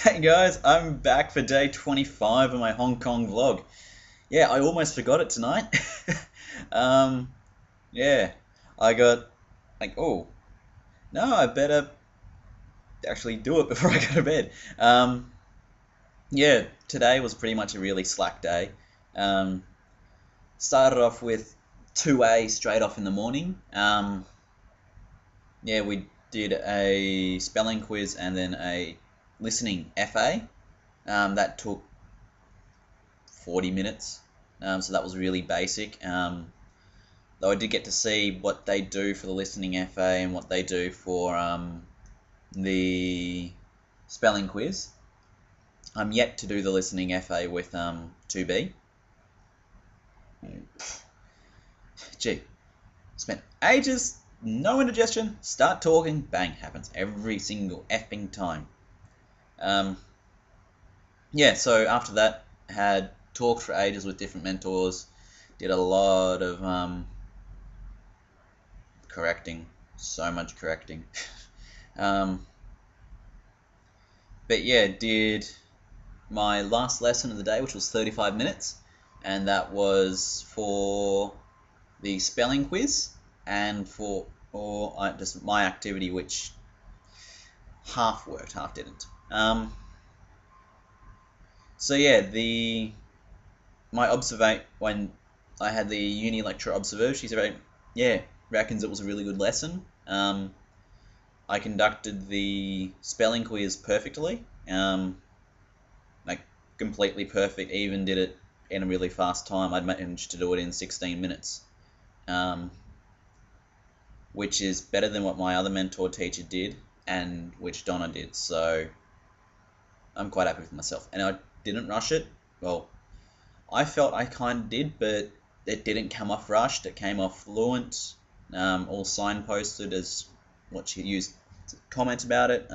Hey guys, I'm back for day 25 of my Hong Kong vlog. Yeah, I almost forgot it tonight. um, yeah, I got like, oh, no, I better actually do it before I go to bed. Yeah, today was pretty much a really slack day. Um, Started off with 2A straight off in the morning. Yeah, we did a spelling quiz and then a listening FA. That took 40 minutes. So that was really basic. Though I did get to see what they do for the listening FA and what they do for the spelling quiz. I'm yet to do the listening FA with 2B. Gee, spent ages, no indigestion, start talking, bang, happens every single effing time. Yeah, so after that, had talked for ages with different mentors, did a lot of correcting, so much correcting. um, but yeah, did my last lesson of the day, which was 35 minutes, and that was for the spelling quiz and for just my activity, which half worked, half didn't. So yeah, the my observate when I had the uni lecturer observer, she said, yeah, reckons it was a really good lesson. I conducted the spelling quiz perfectly, like completely perfect. Even did it in a really fast time. I'd managed to do it in 16 minutes, which is better than what my other mentor teacher did and which Donna did. So I'm quite happy with myself. And I didn't rush it. Well, I felt I kind of did, but it didn't come off rushed. It came off fluent, all signposted as what she used to comment about it.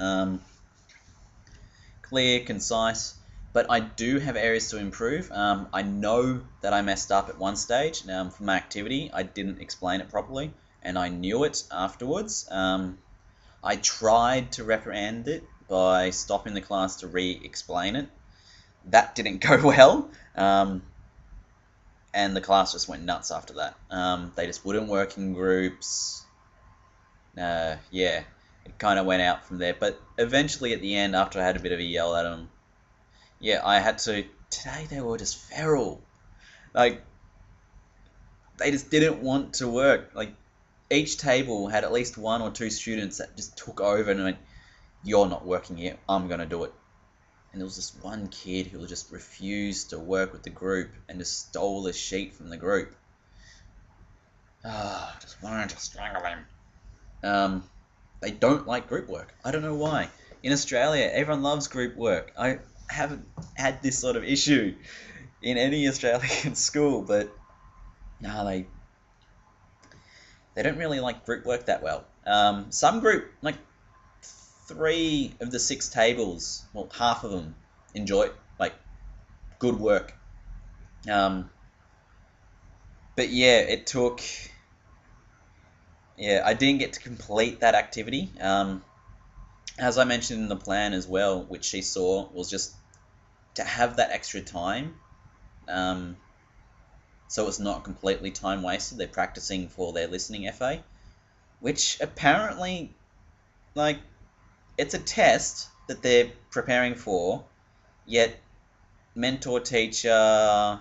Clear, concise, but I do have areas to improve. I know that I messed up at one stage for my activity. I didn't explain it properly, and I knew it afterwards. I tried to reprimand it by stopping the class to re-explain it. That didn't go well, and the class just went nuts after that. They just wouldn't work in groups. Yeah, it kind of went out from there. But eventually, at the end, after I had a bit of a yell at them, yeah, I had to. Today they were just feral. Like they just didn't want to work. Like each table had at least one or two students that just took over and went, "You're not working here. I'm gonna do it." And there was this one kid who just refused to work with the group and just stole the sheet from the group. Just wanted to strangle him. They don't like group work. I don't know why. In Australia, everyone loves group work. I haven't had this sort of issue in any Australian school, but no, they don't really like group work that well. Some group, like 3 of the 6 tables, well, half of them enjoy like good work. But yeah, it took. Yeah, I didn't get to complete that activity. As I mentioned in the plan as well, which she saw, was just to have that extra time, so it's not completely time wasted. They're practicing for their listening FA, which apparently, like, it's a test that they're preparing for, yet mentor teacher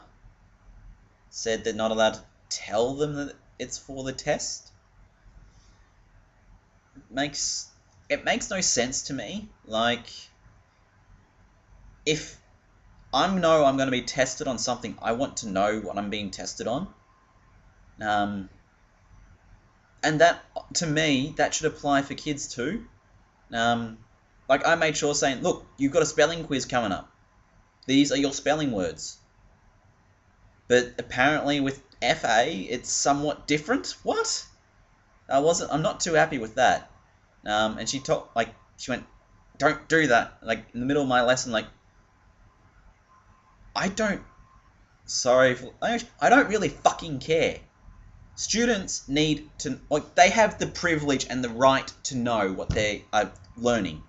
said they're not allowed to tell them that it's for the test. It makes no sense to me. Like, if I'm going to be tested on something, I want to know what I'm being tested on. And that, to me, that should apply for kids too. Like I made sure saying, look, you've got a spelling quiz coming up. These are your spelling words. But apparently with FA, it's somewhat different. What? I'm not too happy with that. And she went, don't do that. Like in the middle of my lesson, like, I don't, I don't really fucking care. Students need to, like, they have the privilege and the right to know what they are learning.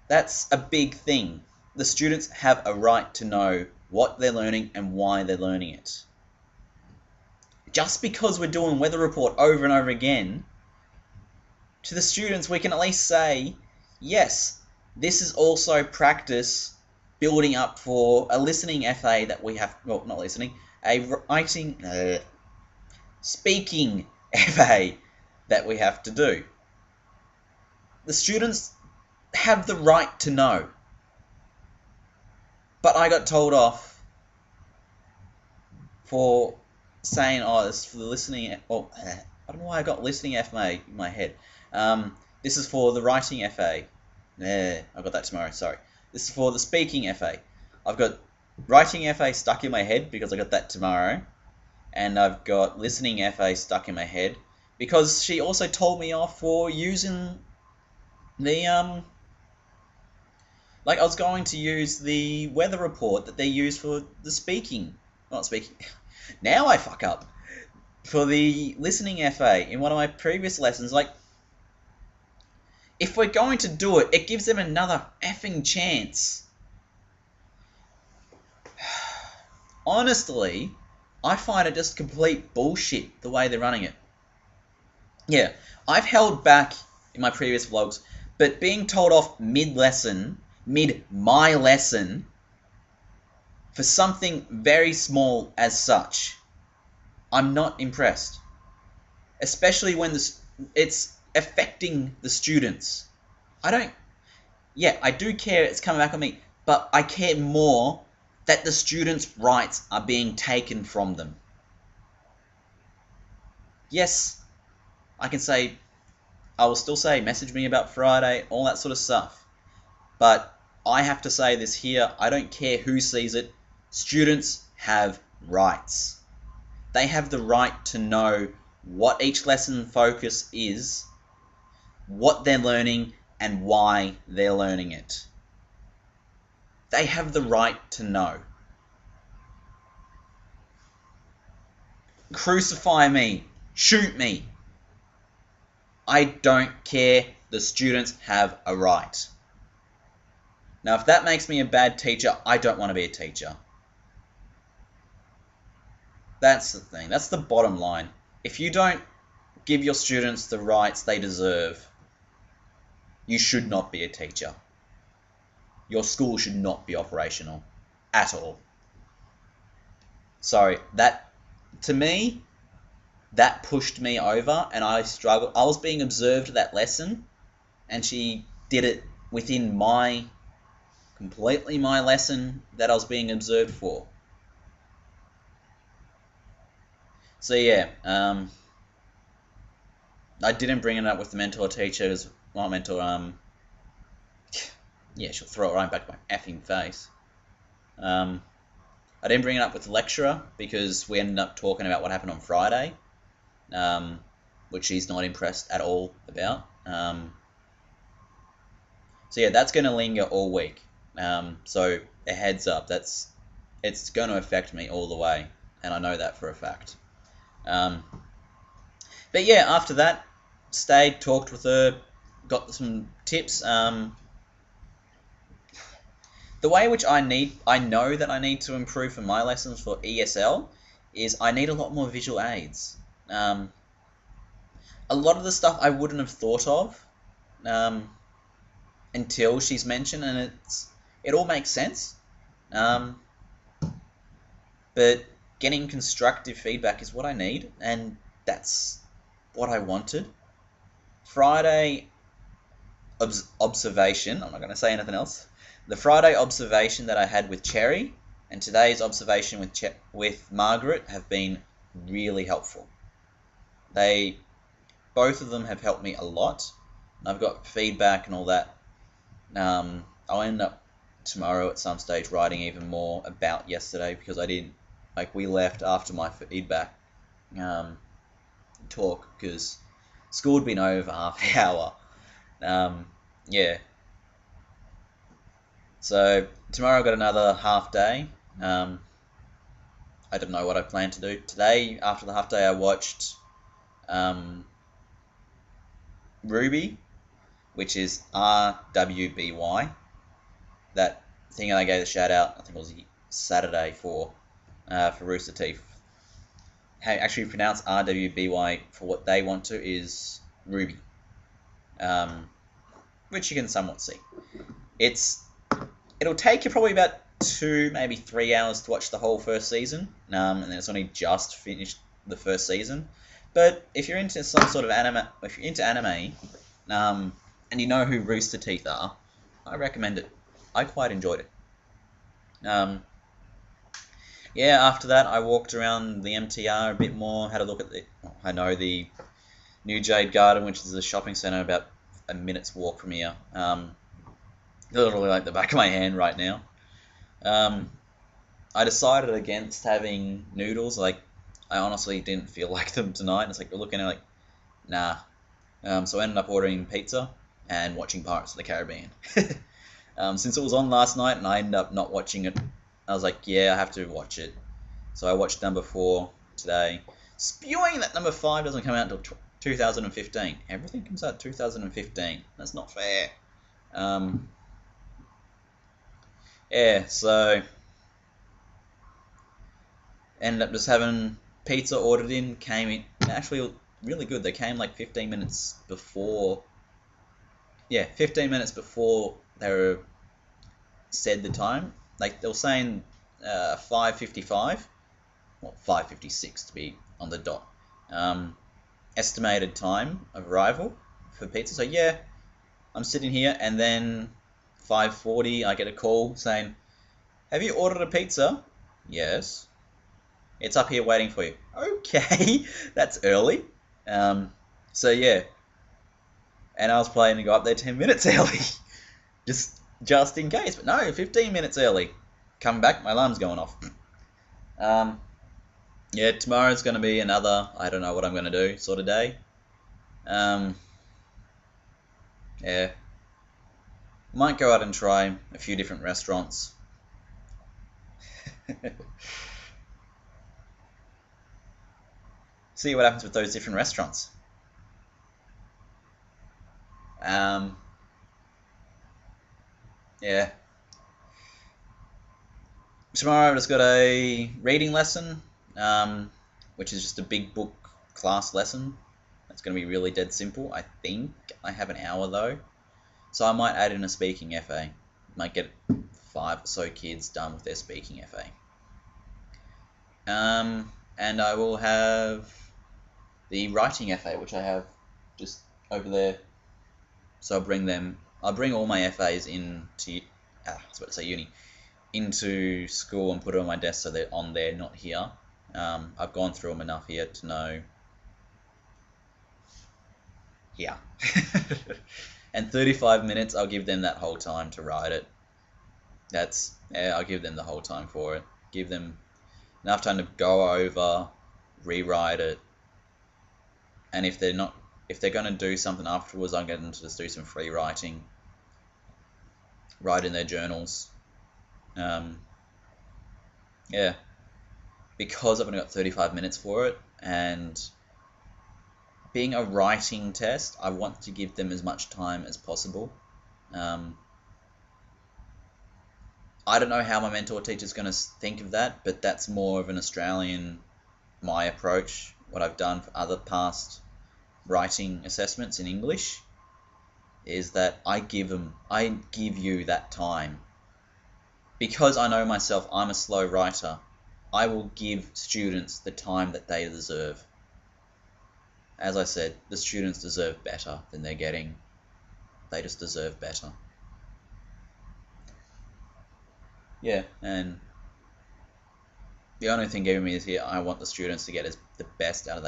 That's a big thing. The students have a right to know what they're learning and why they're learning it. Just because we're doing weather report over and over again, to the students we can at least say, yes, this is also practice building up for a listening FA that we have, well, not listening, a speaking FA that we have to do. The students have the right to know. But I got told off for saying, oh, this is for the listening, well, I don't know why I got listening FA in my head. This is for the writing FA. I've got that tomorrow, sorry. This is for the speaking FA. I've got writing FA stuck in my head because I got that tomorrow. And I've got listening FA stuck in my head because she also told me off for using the, like I was going to use the weather report that they use for the speaking. Not speaking. Now I fuck up. For the listening FA in one of my previous lessons, like, if we're going to do it, it gives them another effing chance. Honestly, I find it just complete bullshit the way they're running it. Yeah, I've held back in my previous vlogs, but being told off mid-lesson, mid-my lesson, for something very small as such, I'm not impressed. Especially when it's affecting the students. I do care it's coming back on me, but I care more that the students' rights are being taken from them. Yes, I will still say, message me about Friday, all that sort of stuff. But I have to say this here, I don't care who sees it, students have rights. They have the right to know what each lesson focus is, what they're learning, and why they're learning it. They have the right to know. Crucify me. Shoot me. I don't care. The students have a right. Now, if that makes me a bad teacher, I don't want to be a teacher. That's the thing. That's the bottom line. If you don't give your students the rights they deserve, you should not be a teacher. Your school should not be operational at all. Sorry, to me, that pushed me over and I struggled. I was being observed that lesson and she did it within completely my lesson that I was being observed for. So yeah, I didn't bring it up with the mentor teacher, my mentor, yeah, she'll throw it right back in my effing face. I didn't bring it up with the lecturer because we ended up talking about what happened on Friday, which she's not impressed at all about. So yeah, that's going to linger all week. So a heads up, it's going to affect me all the way, and I know that for a fact. But yeah, after that, stayed, talked with her, got some tips. The way which I know that I need to improve for my lessons for ESL is I need a lot more visual aids. A lot of the stuff I wouldn't have thought of until she's mentioned, and it all makes sense. But getting constructive feedback is what I need, and that's what I wanted. Friday observation, I'm not going to say anything else. The Friday observation that I had with Cherry and today's observation with Margaret have been really helpful. Both of them have helped me a lot. I've got feedback and all that. I'll end up tomorrow at some stage writing even more about yesterday because we left after my feedback talk because school had been over half an hour. Yeah. So tomorrow I've got another half day. I don't know what I plan to do. Today, after the half day, I watched Ruby. which is RWBY. That thing I gave a shout out, I think it was Saturday for Rooster Teeth. How you actually pronounce RWBY for what they want to is Ruby, which you can somewhat see. It'll take you probably about 2, maybe 3 hours to watch the whole first season, and then it's only just finished the first season. But if you're into some sort of anime, if you're into anime, and you know who Rooster Teeth are, I recommend it. I quite enjoyed it. Yeah, after that I walked around the MTR a bit more, had a look at the new Jade Garden, which is a shopping centre about a minute's walk from here. Literally like the back of my hand right now. I decided against having noodles. Like, I honestly didn't feel like them tonight. It's like we're looking at like, nah. So I ended up ordering pizza and watching Pirates of the Caribbean. Since it was on last night and I ended up not watching it, I was like, yeah, I have to watch it. So I watched number 4 today, spewing that number 5 doesn't come out until 2015. Everything comes out 2015. That's not fair. Yeah, so ended up just having pizza ordered in. Came in actually really good. They came like 15 minutes before. Yeah, 15 minutes before they were said the time. Like they were saying 5:55, well 5:56 to be on the dot. Estimated time of arrival for pizza. So yeah, I'm sitting here, and then 5:40 I get a call saying, "Have you ordered a pizza?" Yes. It's up here waiting for you. Okay, that's early. So yeah, and I was planning to go up there 10 minutes early, just in case. But no, 15 minutes early. Coming back, my alarm's going off. Yeah, tomorrow's going to be another I don't know what I'm going to do sort of day. Yeah, might go out and try a few different restaurants. See what happens with those different restaurants. Yeah. Tomorrow I've just got a reading lesson, which is just a big book class lesson. It's going to be really dead simple. I think I have an hour though, so I might add in a speaking FA. Might get 5 or so kids done with their speaking FA. And I will have the writing FA, which I have just over there. So I'll bring all my FAs into, I was about to say uni, into school and put it on my desk so they're on there, not here. I've gone through them enough here to know. Yeah. And 35 minutes, I'll give them that whole time to write it. I'll give them the whole time for it. Give them enough time to go over, rewrite it. And if they're going to do something afterwards, I'm going to just do some free writing. Write in their journals. Yeah. Because I've only got 35 minutes for it, and being a writing test, I want to give them as much time as possible. I don't know how my mentor teacher's going to think of that, but that's more of an Australian, my approach, what I've done for other past writing assessments in English, is that I give you that time. Because I know myself, I'm a slow writer, I will give students the time that they deserve. As I said, the students deserve better than they're getting. They just deserve better. Yeah, and the only thing giving me is here, I want the students to get the best out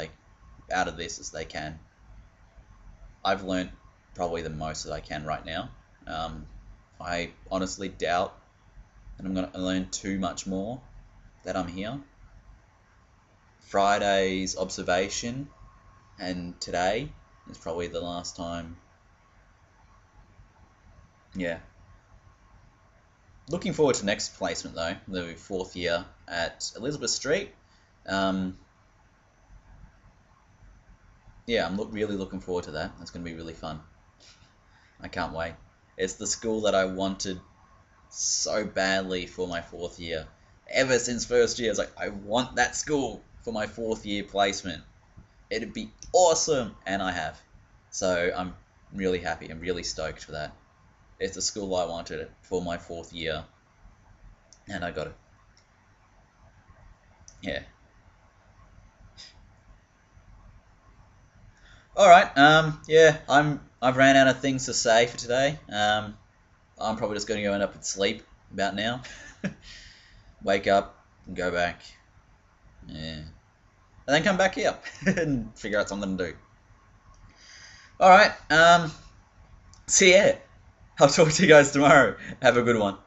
of this as they can. I've learned probably the most that I can right now. I honestly doubt that I'm going to learn too much more that I'm here. Friday's observation and today is probably the last time. Yeah. Looking forward to next placement though, the 4th year at Elizabeth Street. Yeah, I'm really looking forward to that. That's going to be really fun. I can't wait. It's the school that I wanted so badly for my 4th year. Ever since first year, it's like, I want that school for my 4th year placement. It'd be awesome, and I have. So I'm really happy. I'm really stoked for that. It's the school I wanted for my 4th year, and I got it. Yeah. All right. Yeah. I've ran out of things to say for today. I'm probably just going to go end up and sleep about now. Wake up and go back. Yeah. And then come back here and figure out something to do. All right. So yeah, I'll talk to you guys tomorrow. Have a good one.